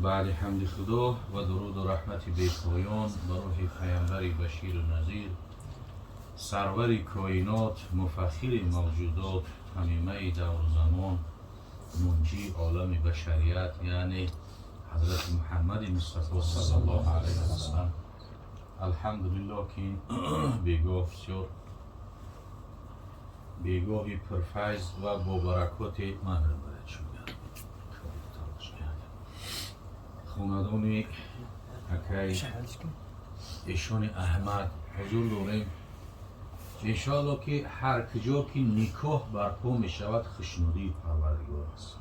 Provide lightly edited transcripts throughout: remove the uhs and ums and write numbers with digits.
بعد حمد خدا و درود و رحمت بی‌پایان بر روح پیامبر بشیر و نذیر، سرور کائنات، مفخر موجودات، حمیمه دور زمان، منجی عالم بشریت، یعنی حضرت محمد مصطفی صلی الله علیه و سلم. الحمدلله که این بیگاه بسیار بیگاهی پرفیض و با برکات من را برد شده. خوندانی اکای ایشان احمد حضور داریم. انشاءالله که هر کجا که نکاح برپا می شود خشنودی پروردگار است.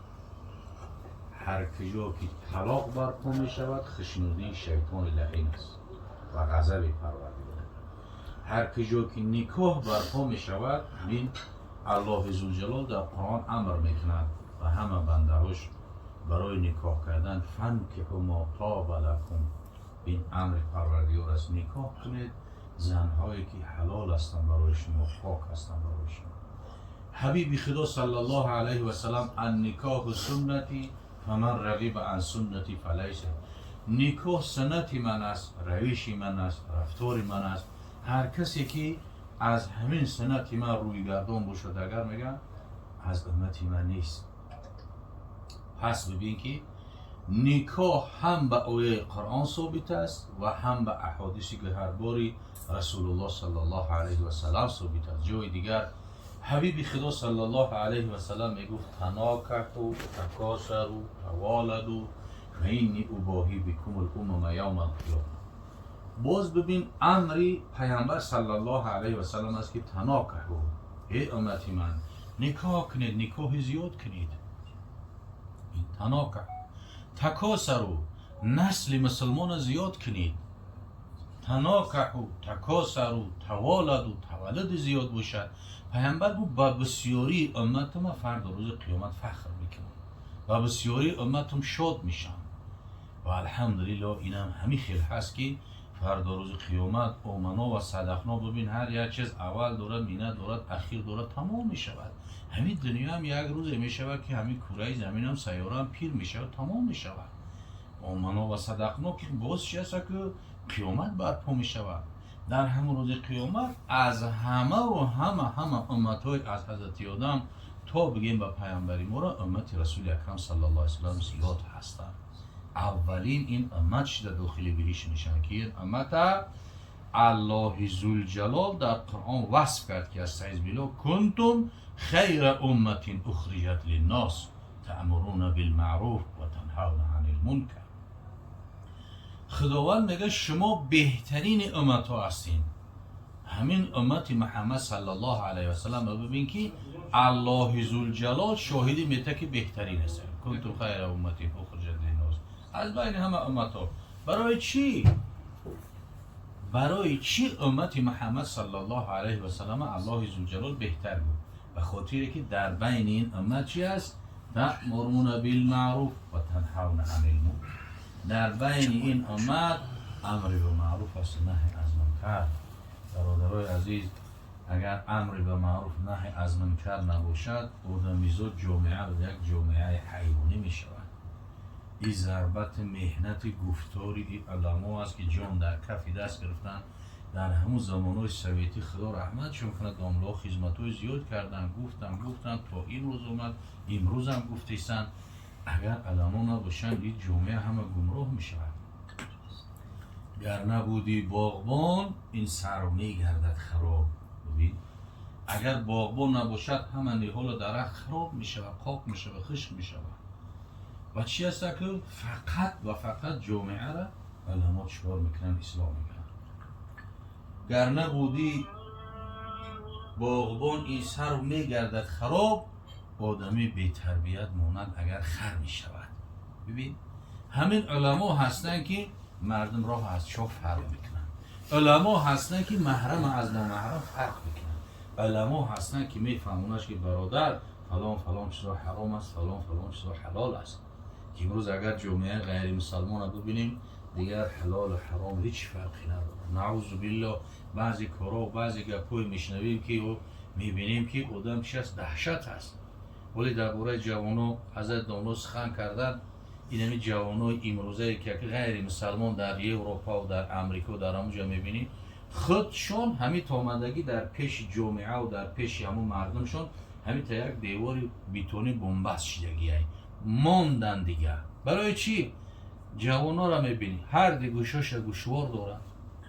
هر کجا که طلاق برپا می شود خشنودی شیطان لعین است و غضب پروردگار. هر کجا که نکاح برپا می شود بین الله ذوالجلال در قرآن امر می کند و همه بنده هاش برای نکاح کردن فانکحوا ما طاب لکم، این امر پروردگار است. نکاح کنید زنهایی که حلال هستند برای شما، پاک هستند برای شما. حبیب خدا صلی الله علیه و سلم النکاح سنتی فمن رغب عن سنتی فلیس، نکاح سنت من است، روش من است، رفتار من است. هر کسی که از همین سنت من روی گردان باشد اگر میگن از امتی من نیست. پس ببین که نکاح هم به آیه قرآن ثابت است و هم به احادیثی که هر باری رسول الله صلی الله علیه و سلم ثابت است. جای دیگر حبیب خدا صلی الله علیه و سلم میگفت تناکحوا تکاثروا توالدوا فانی اباهی بکم الامم یوم القیامه. باز ببین امری پیامبر صلی الله علیه و سلم است که تناکحوا، ای امتی من نکاح کنید، نکاح زیاد کنید. این تناکح. تکاثروا، نسل مسلمان زیاد کنید. تناکحوا تکاثروا توالدوا، تولد زیاد باشد. پیامبر گفت با بسیاری امتم فردا روز قیامت فخر میکنم و بسیاری امتم شاد میشن. و الحمدلله اینم همین خیلی هست که فردا روز قیامت آمنا و صدقنا ببین هر یک چیز اول دارد، مینه دارد، اخیر دارد، تمام میشود. همین دنیا هم یک روز میشود که همین کره زمین هم سیاره هم پیر میشود، تمام میشود. آمنا و صدقنا که باز چی است که قیامت برپا میشود. در همون روز قیامت از همه و همه امتهای از حضرت آدم تا بگیم به پیامبری ما را امت رسول اکرم صلی الله علیه و سلم زیاد هستند. اولین این امت شده داخل بهش میشن که این امت الله ذوالجلال در قرآن وصف کرد که از سعیز بلا کنتم خیر امت اخرجت للناس تأمرون بالمعروف و تنهون عن المنکر. خداوند میگه شما بهترین امت ها هستین. همین امت محمد صلی الله علیه و سلم ببین که الله ذوالجلال شاهدی میته که بهترین است. کنتم خیر امت اخرجت للناس از بین همه امت ها. برای چی؟ برای چی امت محمد صلی الله علیه و سلم الله ذوالجلال بهتر بود؟ به خاطری که در بین این امت چی است؟ تأمرون بالمعروف و تنهون عن المنکر. در بین این امت امر به معروف است، نهی از منکر. برادرای عزیز، اگر امر به معروف نهی از منکر نباشد آدمیزاد جامعه به یک جامعه حیوانی می شود. این ضربت مهنت گفتاری این علما است که جان در کف دست گرفتن. در همون زمانهای سویتی خدا رحمتشون کنه داملا خدمت‌های زیاد کردن، گفتن تا این روز اومد، امروز هم گفتیستن. اگر علما نباشن این جامعه همه گمراه می شود. گر نبودی باغبان این سر می گردد خراب. ببین اگر باغبان نباشد همه نهال درخت خراب می شود، خاک می شود، خشک می شود. و چی است که فقط و فقط جامعه را علما چکار میکنن؟ اصلاح میکنن. گر نبودی باغبان این سر میگردد خراب، آدمی بی تربیت مانند اگر خر میشود. ببین همین علما هستن که مردم راه از چاه فرق میکنن. علما هستن که محرم از نامحرم فرق میکنن. علما هستن که میفهمونش که برادر فلان چیزا حرام است، فلان چیزا حلال است. که امروز اگر جامعه غیر مسلمان رو ببینیم دیگر حلال و حرام هیچ فرقی نداره. نعوذ بالله بعضی کارا و بعضی گپای میشنویم که و میبینیم که آدم چی است؟ دهشت است. ولی درباره جوانا حضرت داملا سخن کردن این جوانای امروزه که غیر مسلمان در اروپا و در امریکا و در اونجا میبینی خودشون همین آمدگی در پیش جامعه و در پیش همون مردمشون همین تا یک دیواری بیتونی بنبست شدگی ماندن دیگه. برای چی؟ جوانا را میبینی هر دی گوشاش گوشوار دارن،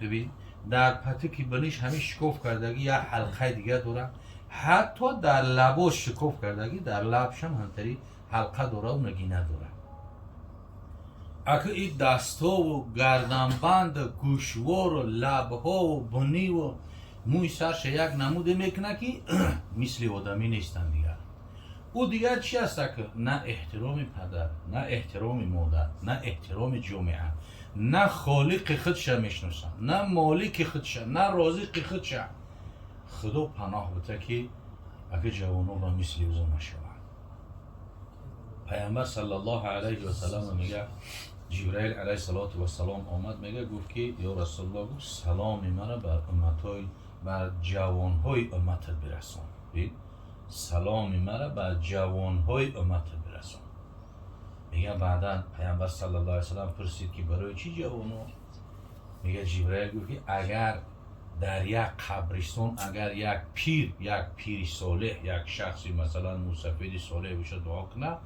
ببین در پتوکی بنیش همین شکوف کردگی یا حلقه دیگه دارن، حتی در لباش شکوف کردگی در لبش هم همطوری حلقه داره و نگینه داره. اگه این دستا و گردنبند گوشوار و لبها و بنی و موی سرش یک نموده میکنه که مثل آدمی نیستن دیگر. او دیگر چی هست که نه احترام پدر، نه احترام مادر، نه احترام جامعه، نه خالق خودش میشناسن، نه مالک خودش، نه رازق خودش. خدا پناه بده که اگه جوانا با مثل اوزا نشوند. پیامبر صلی الله علیه و سلم میگه جبرائیل علیه السلام آمد میگه گفت که یا رسول الله گفت سلام مرا بر امتای بر جوانهای امت برسان. سلام مرا بر جوانهای امت برسان. میگه بعدا پیامبر صلی الله علیه و سلم پرسید که برای چی جوانو؟ میگه جبرائیل گفت که اگر در یک قبرستان اگر یک پیر صالح، یک شخصی مثلا موسفید صالح بشه دعا کنه،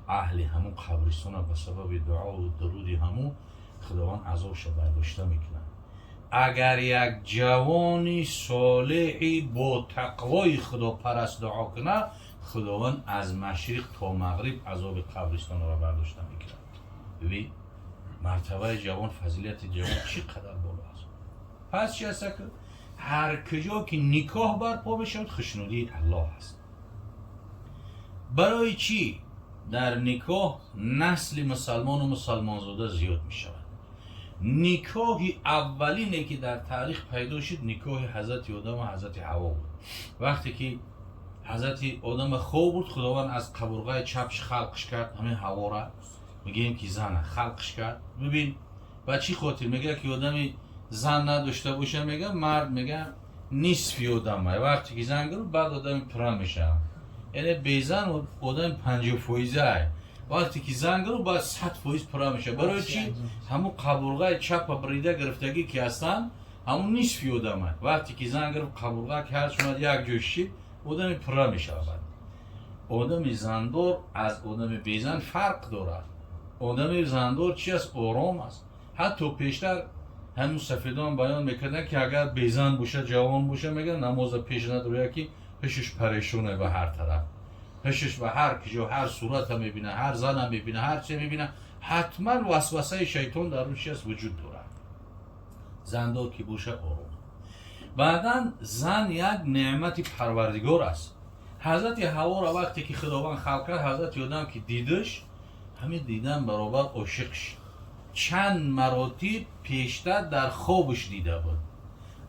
اهل همون قبرستان به سبب دعا و درود همون خداوند عذابش برداشته میکنه. اگر یک جوانی صالحی با تقوای خدا پرست دعا کنه، خداوند از مشرق تا مغرب عذاب قبرستان را برداشته میکنه. ببین مرتبه جوان، فضیلت جوان چقدر بالا است. پس چی هست که هر کجا که نکاح برپا بشود خشنودی الله است. برای چی؟ در نکاح نسل مسلمان و مسلمان زاده زیاد می شود. نکاح اولینه که در تاریخ پیدا شد نکاح حضرت آدم و حضرت حوا بود. وقتی که حضرت آدم خواب بود، خداوند از قبرغه چپش خلقش کرد، همین حوا را میگیم که زن خلقش کرد. ببین و چی خاطر میگه که آدمی زن نداشته باشه، میگه مرد میگه نصفی آدمه، وقتی که زن گرفت بعد آدم پرا میشه، یعنی بیزن آدم 50% وقتی که زن گرفت بعد 100% پرا میشه. برای چی؟ همون قبرغه چپ بریده گرفتگی که هستن همون نصفی آدمه، وقتی که زن گرفت قبرغه که هر شما یک جوشید آدم پرا میشه. آدم زندار از آدم بیزن فرق دارد. آدم زندار چی است؟ آرام است. حتی پیشتر همون سفیدان بیان میکردن که اگر بیزن باشه جوان باشه میگن نماز پیش نداره که پیشش پریشونه به هر طرف، پیشش به هر کجا هر صورت هم میبینه، هر زن هم میبینه، هر چی میبینه، حتما وسوسه شیطان در روش است وجود داره. زندار که باشه آرام. بعدا زن یک نعمت پروردگار است. حضرت حوا را وقتی که خداوند خلق کرد، حضرت آدم که دیدش همین دیدن برابر عاشق شد. چند مراتب پیشتر در خوابش دیده بود.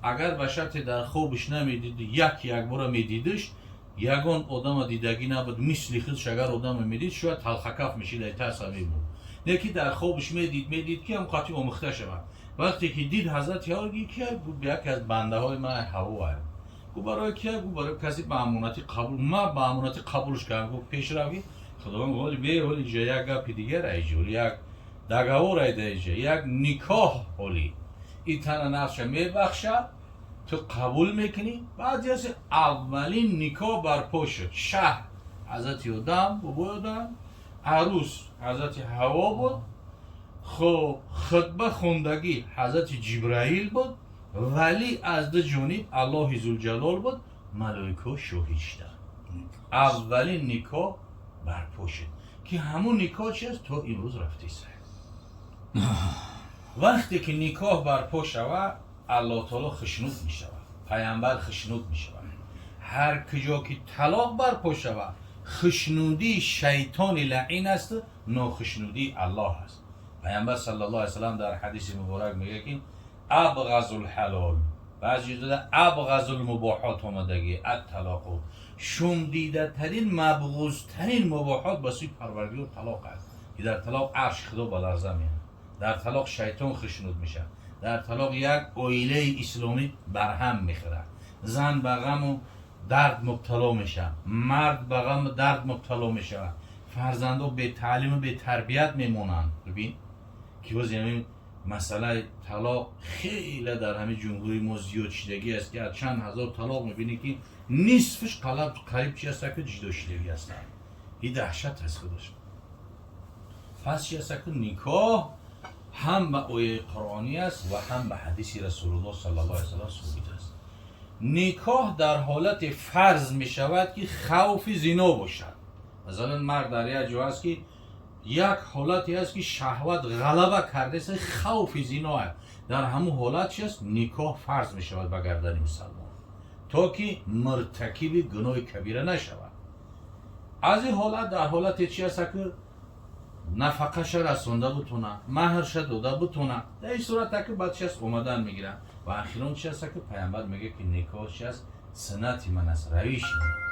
اگر به شرط در خوابش نمیدید یک بار میدیدش، یگان آدم دیدگی نبود، مثل خودش اگر آدم میدید شاید تلخکف میشید ترس میمون. یکی در خوابش میدید که هم قاطی آموخته شود. وقتی که دید حضرت حوا که یک از بنده های من حوا است، گفت برای که برای کسی به امانت قبول، ما به امانت قبولش کردم. گفت پیش روی خداوند گفت ولی جای یک گپ دیگر ایجوری یک دگاور ایده یک نکاح ولی این تن نفسش میبخشه تو قبول میکنی. بعد از اولین نکاح برپا شد. شهر حضرت آدم بودن، عروس حضرت حوا بود، خب خطبه خوندگی حضرت جبرائیل بود، ولی از دو جانب الله ذوالجلال بود، ملائکه شاهد شدند. اولین نکاح برپا شد که همون نکاح چیست تا امروز رفته است. وقتی که نکاح برپا شود الله تعالی خشنود می شود، پیامبر خشنود می شود. هر کجا که طلاق برپا شود خشنودی شیطان لعین است، ناخشنودی الله است. پیامبر صلی الله علیه و سلم در حدیث مبارک میگه که ابغض الحلال، بعضی جدا ابغض المباحات آمدگی الطلاق، شومیده ترین مبغوض ترین مباحات به سوی پروردگار طلاق است. که در طلاق عرش خدا بلرزه میاد، در طلاق شیطان خشنود میشه، در طلاق یک عائله اسلامی برهم میخوره، زن به غم و درد مبتلا میشه، مرد به غم و درد مبتلا میشه، فرزندا به تعلیم و به تربیت میمونن. ببین که باز یعنی مسئله طلاق خیلی در همه جمهوری ما زیاد شدگی است که از چند هزار طلاق میبینی که نصفش قریب چی هست که جدا شدگی هستن. این دهشت هست خودش. پس چی هست که نکاح هم به آیه قرآنی است و هم به حدیث رسول الله صلی الله علیه و سلم ثابت است. نکاح در حالت فرض می شود که خوف زنا باشد. مثلا مرد در یک جا است که یک حالتی است که شهوت غلبه کرده است، خوف زنا است. در همون حالت چی است؟ نکاح فرض می شود به گردن مسلمان تا که مرتکب گناه کبیره نشود. از این حالت در حالت چی است که نفقه رسونده بتونه، مهرش داده بتونه، در این صورت که بعد چی است اومدن میگیرن و اخیران چی است که پیامبر میگه که نکاح چی است؟ سنت من است، رویش من.